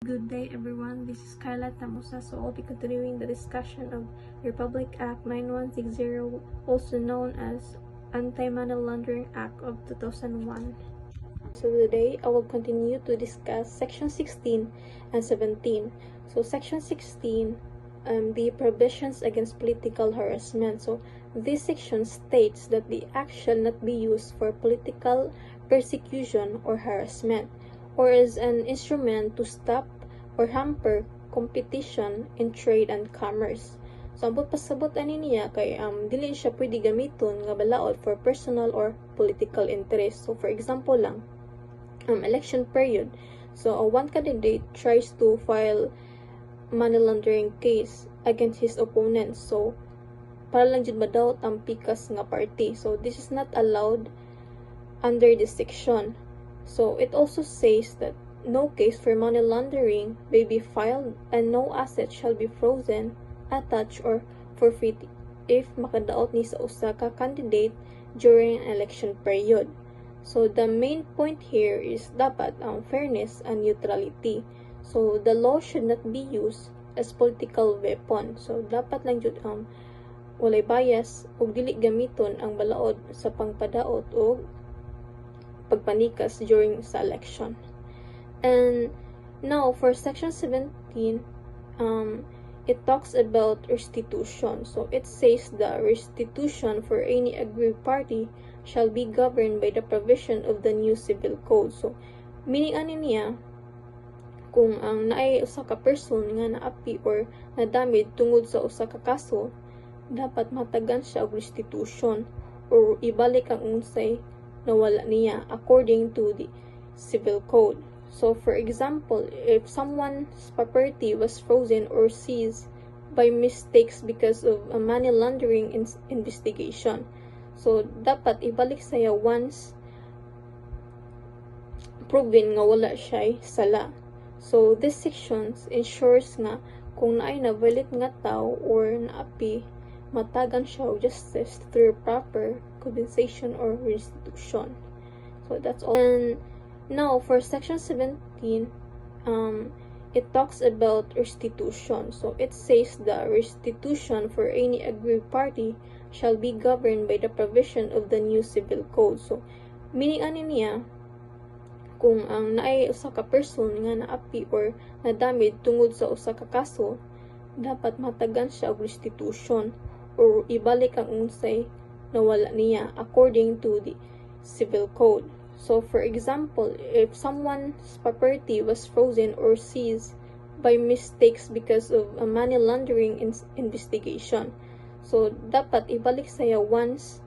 Good day everyone, this is Kyla Tamusa. So I'll be continuing the discussion of Republic Act 9160, also known as Anti-Money Laundering Act of 2001. So today I will continue to discuss Section 16 and 17. So Section 16, the provisions against political harassment. So this section states that the act shall not be used for political persecution or harassment, or as an instrument to stop or hamper competition in trade and commerce. So, ambot pasabot ani niya kay dili siya pwede gamiton nga balaod for personal or political interest. So, for example lang, election period. So, one candidate tries to file money laundering case against his opponent. So, para lang jud madawat ang pikas nga party. So, this is not allowed under this section. So, it also says that no case for money laundering may be filed and no asset shall be frozen, attached, or forfeit if makadaot ni sa usa ka candidate during an election period. So, the main point here is dapat ang fairness and neutrality. So, the law should not be used as political weapon. So, dapat lang jud walay bias ug dili gamiton ang balaod sa pangpadaot o pagpanikas during sa election. And now for Section 17, it talks about restitution. So it says the restitution for any aggrieved party shall be governed by the provision of the new civil code. So meaning ani niya, kung ang naay usa ka person nga naapi or nadamid tungod sa usa ka kaso, dapat matagan siya og restitution or ibalik ang unsay nawala niya according to the civil code. So, for example, if someone's property was frozen or seized by mistakes because of a money laundering investigation, so dapat ibalik saya once proven nga wala siya sala. So, this section ensures nga kung naay na-violate nga tao or naapi, matagan siya og justice through proper compensation or restitution. So, that's all. And now, for Section 17, it talks about restitution. So, it says the restitution for any aggrieved party shall be governed by the provision of the new civil code. So, meaning ani niya, kung ang naay usa ka person nga naapi or nadamid tungod sa usa ka kaso, dapat matagan siya og restitution or ibalik ang unsay nawala niya according to the civil code. So, for example, if someone's property was frozen or seized by mistakes because of a money laundering investigation, so dapat ibalik saya once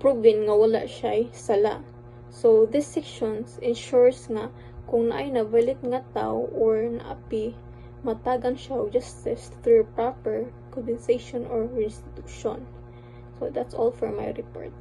proven nga wala siya sala. So, this section ensures nga kung naay na-violate nga tao or naapi, matagan siya og justice through proper compensation or restitution. So, that's all for my report.